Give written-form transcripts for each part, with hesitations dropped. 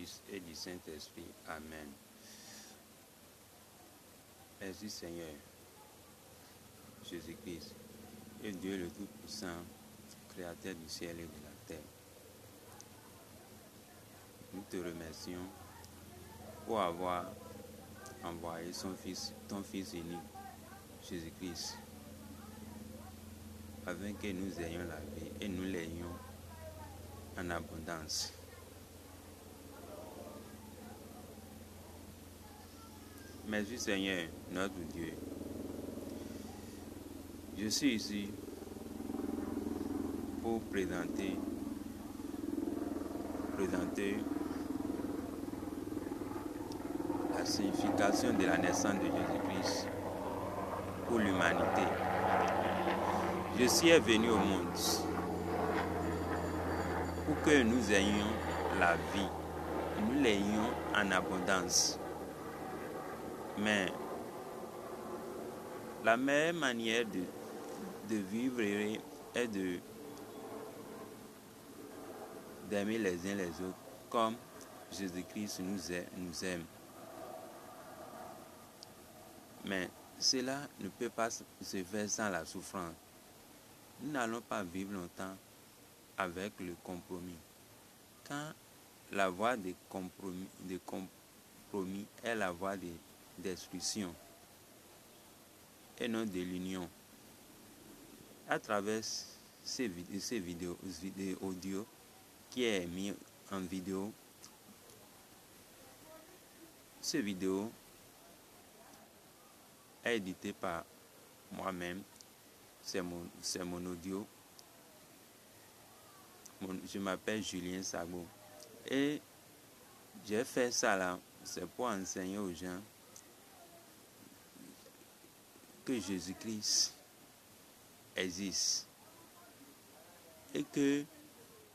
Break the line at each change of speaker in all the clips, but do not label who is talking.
Fils et du Saint-Esprit. Amen. Merci Seigneur Jésus-Christ et Dieu le Tout-Puissant, Créateur du ciel et de la terre. Nous te remercions pour avoir envoyé ton Fils unique, Jésus-Christ, afin que nous ayons la vie et nous l'ayons en abondance. Merci Seigneur, notre Dieu. Je suis ici pour présenter la signification de la naissance de Jésus-Christ pour l'humanité. Jésus est venu au monde pour que nous ayons la vie, nous l'ayons en abondance. Mais la meilleure manière de vivre est d'aimer les uns les autres comme Jésus-Christ nous aime. Mais cela ne peut pas se faire sans la souffrance. Nous n'allons pas vivre longtemps avec le compromis. Quand la voie de compromis est la voie de destruction et non de l'union. À travers ces vidéos audio qui est mis en vidéo, cette vidéo est éditée par moi-même. C'est mon audio. Je m'appelle Julien Sabo. Et j'ai fait ça là, c'est pour enseigner aux gens que Jésus-Christ existe. Et que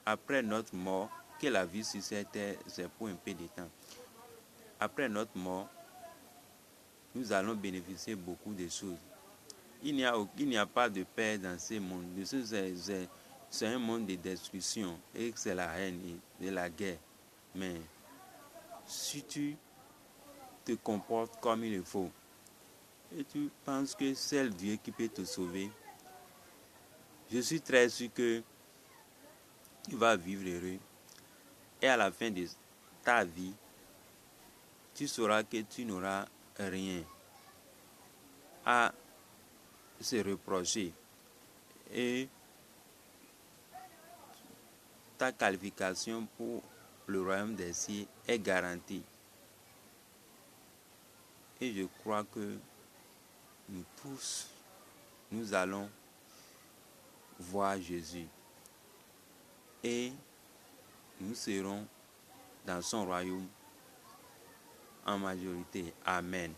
après notre mort, que la vie sur cette terre, c'est pour un peu de temps. Après notre mort, nous allons bénéficier beaucoup de choses. Il n'y a pas de paix dans ce monde. C'est un monde de destruction et c'est la haine et la guerre. Mais si tu te comportes comme il faut et tu penses que c'est Dieu qui peut te sauver, je suis très sûr que tu vas vivre heureux. Et à la fin de ta vie, tu sauras que tu n'auras rien à se reprocher. Et ta qualification pour le royaume des cieux est garantie. Et je crois que nous tous, nous allons voir Jésus. Et nous serons dans son royaume en majorité. Amen.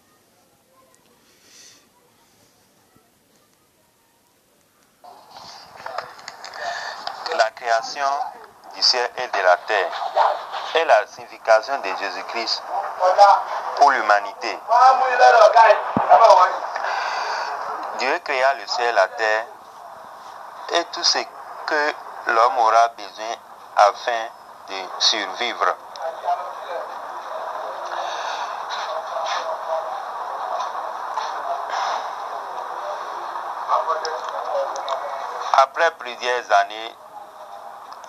La création du ciel et de la terre est la signification de Jésus-Christ pour l'humanité. Dieu créa le ciel et la terre et tout ce que l'homme aura besoin afin de survivre. Après plusieurs années,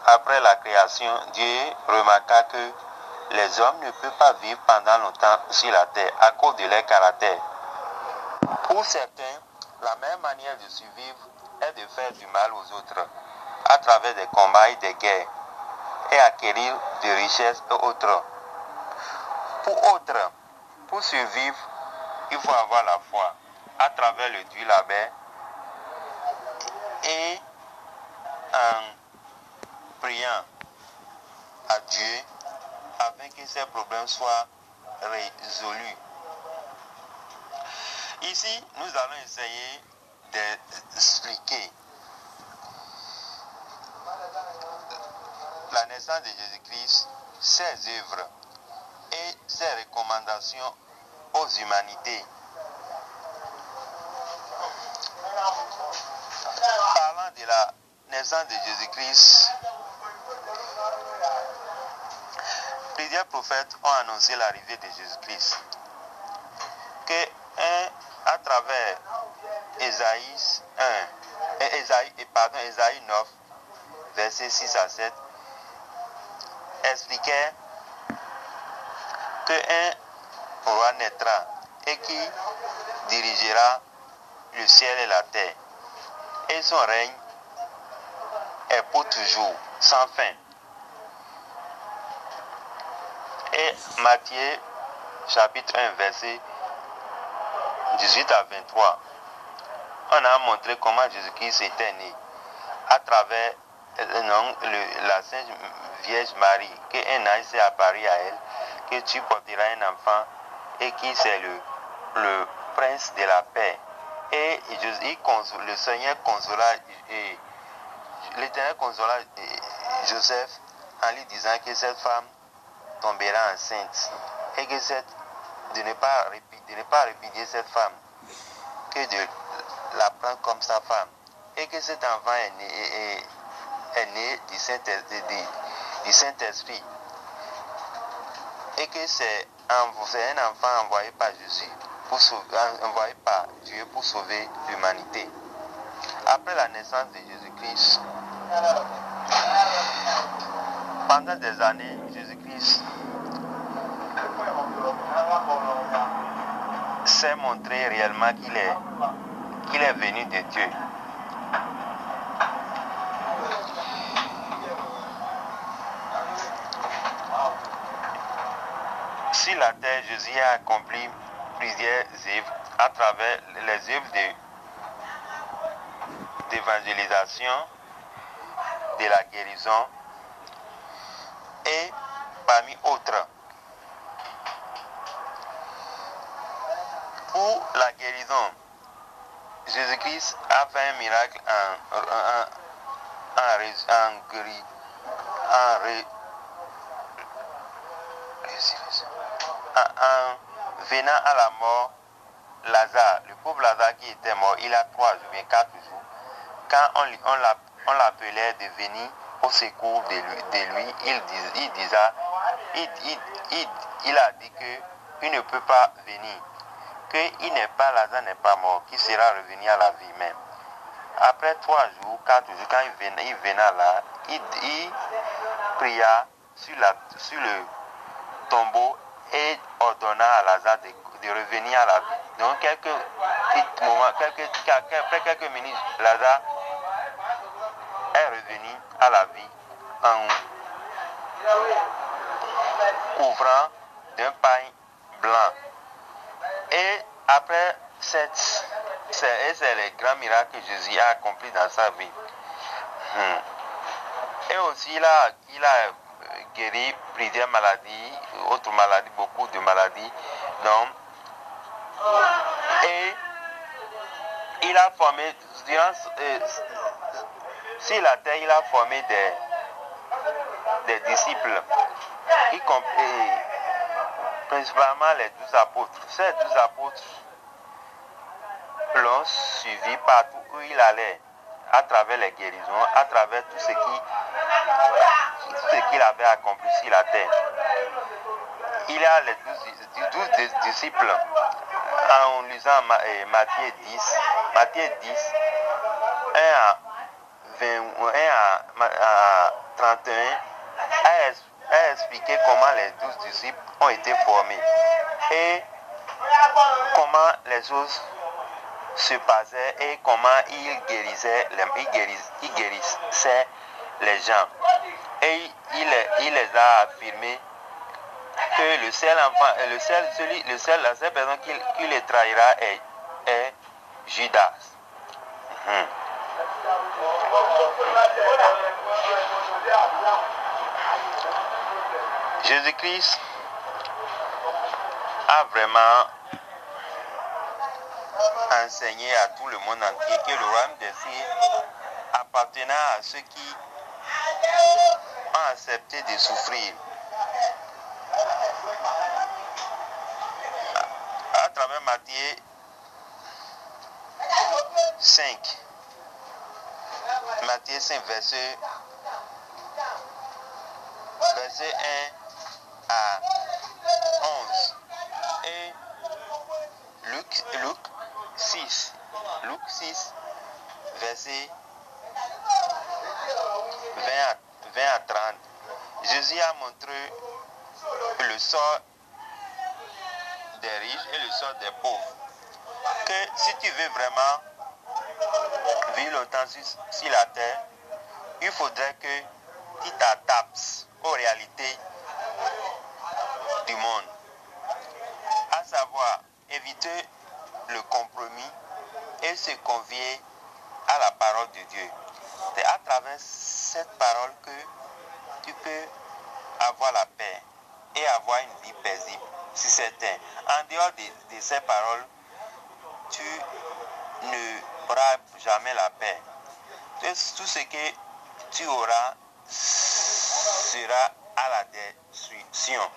après la création, Dieu remarqua que les hommes ne peuvent pas vivre pendant longtemps sur la terre à cause de leur caractère. Pour certains, la meilleure manière de survivre est de faire du mal aux autres à travers des combats et des guerres et acquérir des richesses et autres. Pour survivre, il faut avoir la foi à travers le Dieu labeur et en priant à Dieu afin que ces problèmes soient résolus. Ici, nous allons essayer d'expliquer la naissance de Jésus-Christ, ses œuvres et ses recommandations aux humanités. Parlant de la naissance de Jésus-Christ, Plusieurs prophètes ont annoncé l'arrivée de Jésus-Christ. Que à travers Ésaïe 9, versets 6 à 7, expliquait qu'un roi naîtra et qui dirigera le ciel et la terre. Et son règne est pour toujours, sans fin. Et Matthieu, chapitre 1, verset 18 à 23, on a montré comment Jésus-Christ était né à travers la Sainte Vierge Marie, qu'un ange s'est apparu à elle, que tu porteras un enfant et qui c'est le prince de la paix. Et le Seigneur consola, l'Éternel consola Joseph en lui disant que cette femme tombera enceinte et que de ne pas répudier cette femme, que de la prendre comme sa femme, et que cet enfant est né du Saint-Esprit, et que c'est un enfant envoyé par Jésus, envoyé par Dieu pour sauver l'humanité. Après la naissance de Jésus-Christ, pendant des années, Jésus-Christ s'est montré réellement qu'il est venu de Dieu. Sur la terre, Jésus a accompli plusieurs œuvres à travers les œuvres d'évangélisation, de la guérison et parmi autres. Pour la guérison, Jésus-Christ a fait un miracle en venant à la mort, Lazare, le pauvre Lazare qui était mort, il a 3 ou bien 4 jours. Quand on l'appelait de venir au secours de lui, il a dit qu'il ne peut pas venir, Lazare n'est pas mort, qu'il sera revenu à la vie même. Après 3 jours, 4 jours, quand il venait là, il pria sur le tombeau et ordonna à Lazare de revenir à la vie. Donc après quelques minutes, Lazare est revenu à la vie en couvrant d'un pain blanc. Et après c'est le grand miracle que Jésus a accompli dans sa vie. Et aussi il a guéri plusieurs maladies, autres maladies, beaucoup de maladies. Donc, et il a formé, sur la terre, il a formé des disciples, principalement les 12 apôtres. Ces 12 apôtres l'ont suivi partout où il allait, à travers les guérisons, à travers tout ce qu'il avait accompli sur la terre. Il y a les 12 disciples. En lisant Matthieu 10, 1 à 31, a expliqué comment les 12 disciples ont été formés et comment les choses se passaient et comment ils guérissaient les gens. Et il les a affirmés que la seule personne qui les trahira est Judas. Jésus-Christ a vraiment enseigné à tout le monde entier que le royaume des cieux appartenait à ceux qui ont accepté de souffrir. À travers Matthieu 5, verset 1
à 11 et Luc 6, verset 20 à 30. Jésus a montré le sort des riches et le sort des pauvres. Que si tu veux vraiment vivre longtemps sur la terre, il faudrait que tu t'adaptes aux réalités du monde. À savoir, éviter le compromis et se confier à la parole de Dieu. C'est à travers cette parole que tu peux avoir la paix et avoir une vie paisible. Si c'est en dehors de ces paroles, tu n'auras jamais la paix. Tout ce que tu auras sera à la destruction.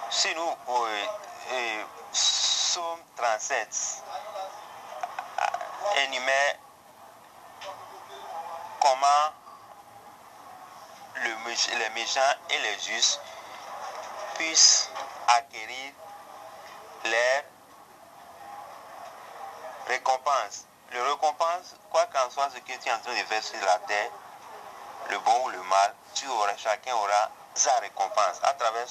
Si nous, Psaume 37, énumère comment les méchants et les justes puissent acquérir les récompenses. Le récompense, quoi qu'en soit ce que tu es en train de faire sur la terre, le bon ou le mal, chacun aura sa récompense à travers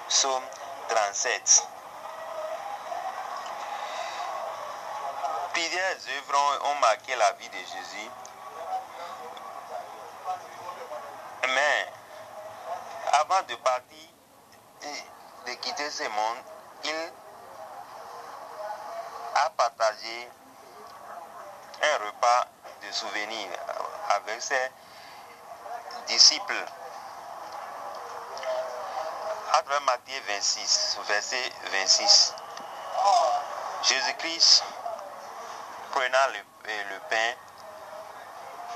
Psaume 37. Plusieurs œuvres ont marqué la vie de Jésus, mais avant de partir, de quitter ce monde, il a partagé un repas de souvenir avec ses disciples. À travers Matthieu 26, verset 26, Jésus-Christ, prenant le pain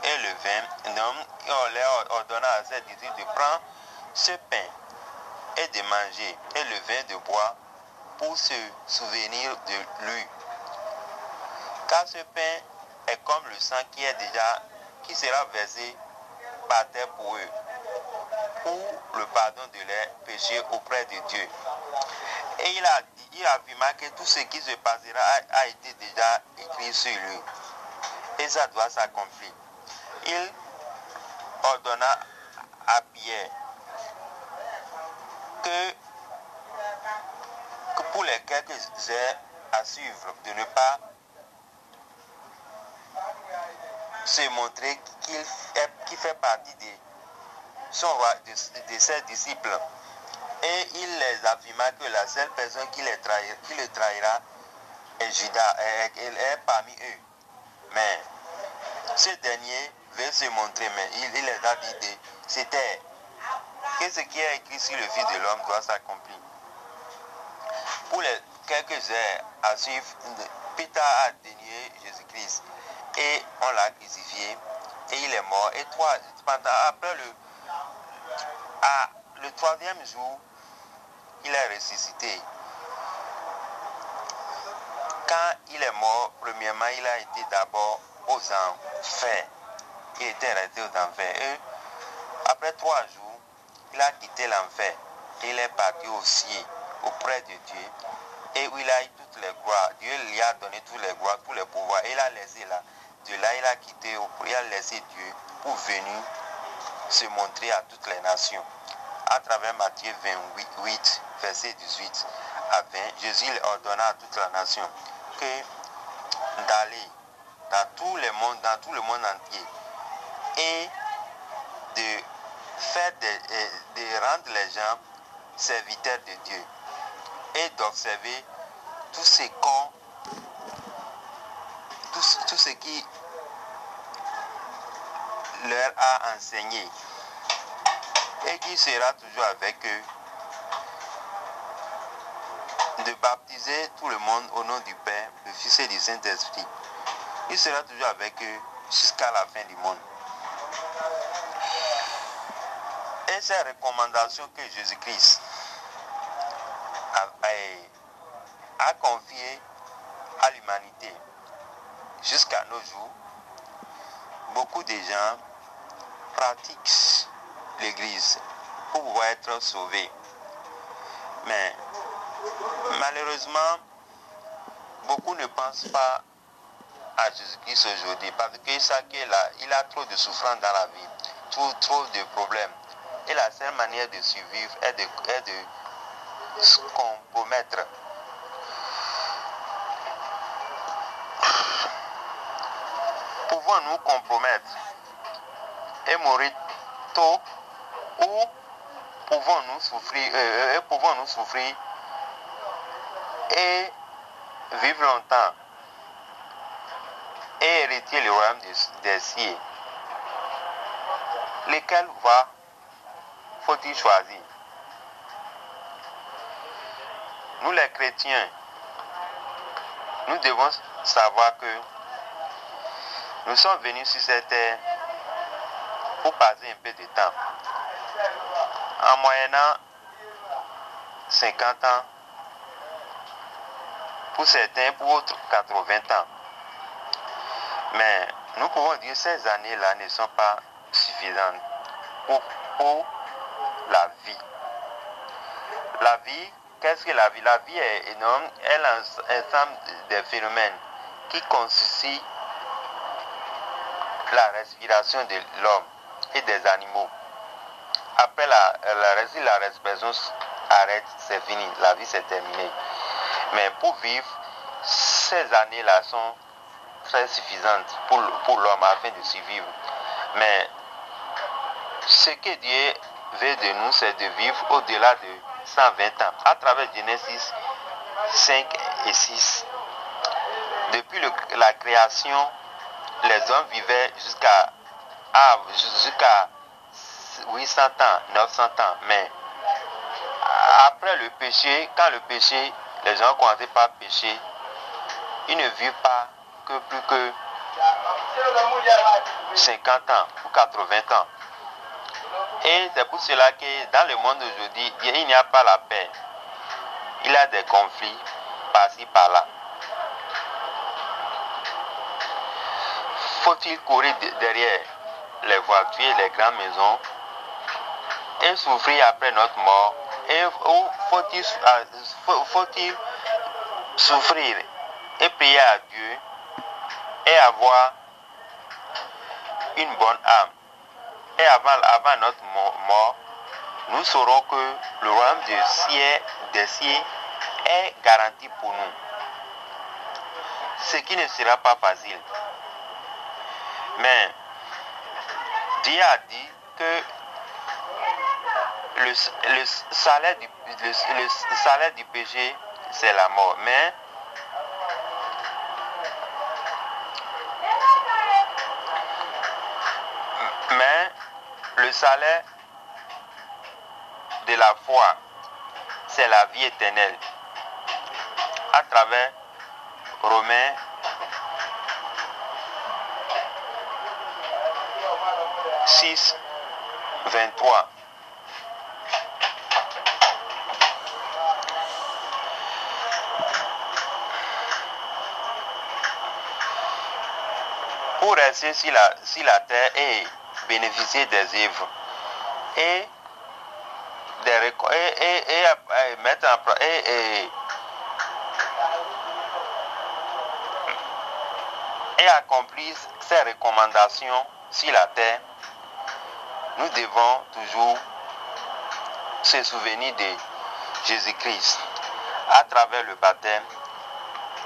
et le vin, il leur ordonna à ses disciples de prendre ce pain et de manger, et le vin de boire, pour se souvenir de lui. Car ce pain est comme le sang qui sera versé par terre pour eux, pour le pardon de leurs péchés auprès de Dieu. Et il affirma que tout ce qui se passera a été déjà écrit sur lui. Et ça doit s'accomplir. Il ordonna à Pierre que pour les quelques heures à suivre, de ne pas se montrer qu'il fait partie de ses disciples. Et il les affirma que la seule personne qui le trahira est Judas, est parmi eux. Mais ce dernier veut se montrer, mais il les a dit c'était que ce qui est écrit sur le Fils de l'homme doit s'accomplir. Pour les quelques heures à suivre, Peter a dénié Jésus-Christ et on l'a crucifié et il est mort. Et après le troisième jour, il est ressuscité. Quand il est mort, premièrement, il a été d'abord aux enfers. Il était resté aux enfers. Et après 3 jours, il a quitté l'enfer. Il est parti au ciel, auprès de Dieu. Et où il a eu toutes les gloires. Dieu lui a donné toutes les gloires, tous les pouvoirs. Et il a laissé là. De là, il a quitté, il a laissé Dieu pour venir se montrer à toutes les nations. À travers Matthieu 28, verset 18 à 20, Jésus ordonna à toute la nation d'aller dans tout le monde entier et de rendre les gens serviteurs de Dieu et d'observer tout ce qui leur a enseigné et qui sera toujours avec eux, de baptiser tout le monde au nom du Père, du Fils et du Saint-Esprit. Il sera toujours avec eux jusqu'à la fin du monde. Et ces recommandations que Jésus-Christ a confiées à l'humanité jusqu'à nos jours, beaucoup de gens pratiquent l'église pour pouvoir être sauvé. Mais malheureusement, beaucoup ne pensent pas à Jésus-Christ aujourd'hui parce qu'ils savent qu'il a trop de souffrance dans la vie, trop de problèmes. Et la seule manière de survivre est de se compromettre. Pouvons-nous compromettre et mourir tôt ou pouvons-nous souffrir et vivre longtemps et hériter le royaume des cieux? Lesquelles voies faut-il choisir? Nous les chrétiens, nous devons savoir que nous sommes venus sur cette terre pour passer un peu de temps. En moyennant 50 ans, pour certains, pour autres 80 ans. Mais nous pouvons dire que ces années-là ne sont pas suffisantes pour la vie. La vie, qu'est-ce que la vie? La vie est énorme, elle est un ensemble de phénomènes qui constituent la respiration de l'homme et des animaux. Après la respiration arrête, c'est fini, la vie c'est terminé. Mais pour vivre, ces années-là sont très suffisantes pour l'homme afin de survivre. Mais ce que Dieu veut de nous, c'est de vivre au-delà de 120 ans. À travers Genèse 5 et 6, depuis la création, les hommes vivaient jusqu'à 800 ans, 900 ans. Mais après le péché, quand le péché, les gens commençaient par pécher, ils ne vivent pas que plus que 50 ans ou 80 ans. Et c'est pour cela que dans le monde d'aujourd'hui, il n'y a pas la paix. Il y a des conflits par-ci, par-là. Faut-il courir derrière les voitures, les grandes maisons et souffrir après notre mort? Ou faut-il souffrir et prier à Dieu et avoir une bonne âme? Et avant notre mort, nous saurons que le royaume des cieux est garanti pour nous. Ce qui ne sera pas facile. Mais Dieu a dit que le salaire du péché, c'est la mort. Mais le salaire de la foi, c'est la vie éternelle. À travers Romains 6, 23. Pour rester sur la terre et bénéficier des œuvres et mettre en place et accomplir ces recommandations sur la terre, nous devons toujours se souvenir de Jésus-Christ à travers le baptême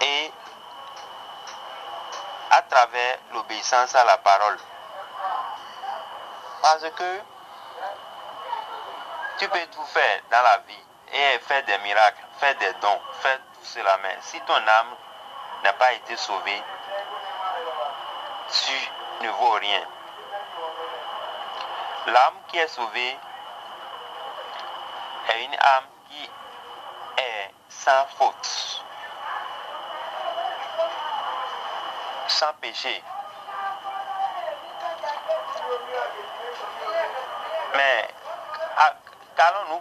et à travers l'obéissance à la parole. Parce que tu peux tout faire dans la vie et faire des miracles, faire des dons, faire tout cela, mais si ton âme n'a pas été sauvée, tu ne vaux rien. L'âme qui est sauvée est une âme qui est sans faute, sans péché. Mais qu'allons-nous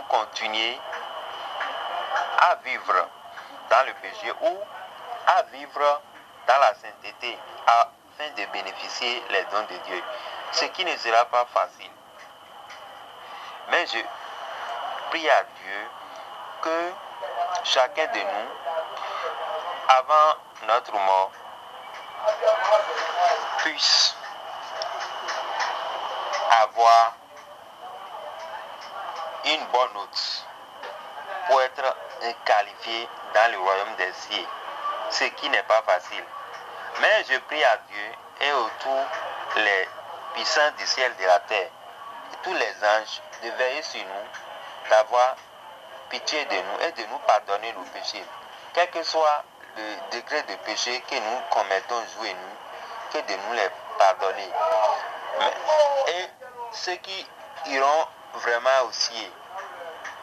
continuer à vivre dans le péché ou à vivre dans la sainteté, à afin de bénéficier les dons de Dieu. Ce qui ne sera pas facile. Mais je prie à Dieu que chacun de nous, avant notre mort, puisse avoir une bonne note pour être qualifié dans le royaume des cieux, ce qui n'est pas facile. Mais je prie à Dieu et autour les puissants du ciel et de la terre, et tous les anges, de veiller sur nous, d'avoir pitié de nous et de nous pardonner nos péchés. Quel que soit le degré de péché que nous commettons jour et nuit, que de nous les pardonner. Et ceux qui iront vraiment au ciel,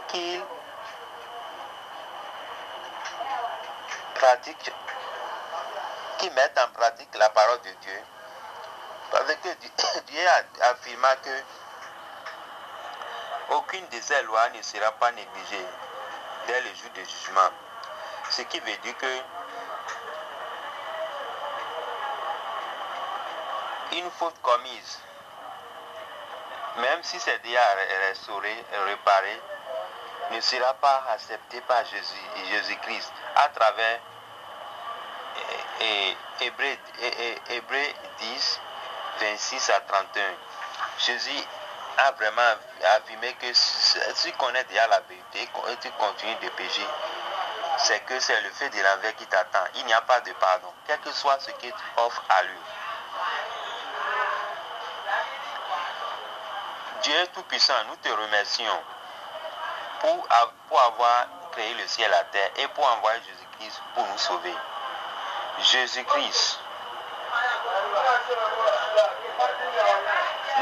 qu'ils pratiquent, qui mettent en pratique la parole de Dieu. Parce que Dieu a affirmé que aucune de ces lois ne sera pas négligée dès le jour du jugement. Ce qui veut dire que une faute commise, même si c'est déjà restauré, réparé, ne sera pas acceptée par Jésus-Christ à travers Hébreux 10, 26 à 31. Jésus a vraiment affirmé que si tu connais déjà la vérité et tu continues de pécher, c'est que c'est le fait de l'envers qui t'attend. Il n'y a pas de pardon, quel que soit ce que tu offres à lui. Dieu Tout-Puissant, nous te remercions pour avoir créé le ciel et la terre et pour envoyer Jésus-Christ pour nous sauver. Jésus-Christ,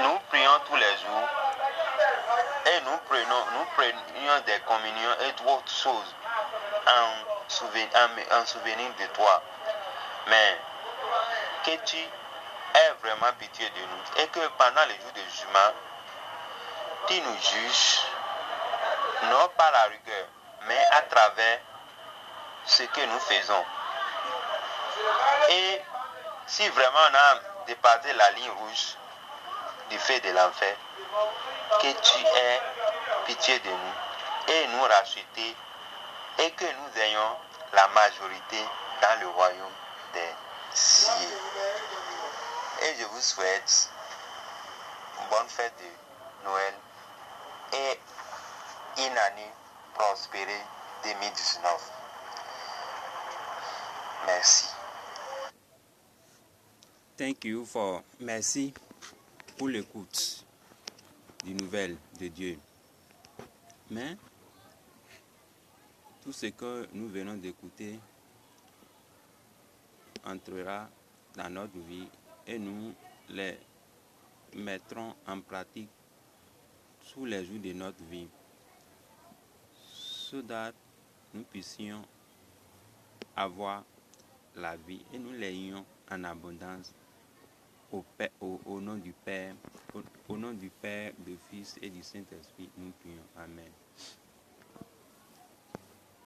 nous prions tous les jours et nous prenions des communions et d'autres choses en souvenir de toi. Mais que tu aies vraiment pitié de nous et que pendant les jours de jugement, tu nous juges, non par la rigueur, mais à travers ce que nous faisons. Et si vraiment on a dépassé la ligne rouge du feu de l'enfer, que tu aies pitié de nous et nous racheter et que nous ayons la majorité dans le royaume des cieux. Et je vous souhaite une bonne fête de Noël et une année prospérée 2019. Merci.
Merci pour l'écoute des nouvelles de Dieu. Mais tout ce que nous venons d'écouter entrera dans notre vie et nous les mettrons en pratique tous les jours de notre vie, so that nous puissions avoir la vie et nous l'ayons en abondance au nom du Père, au nom du Père, du Fils et du Saint-Esprit, nous prions. Amen.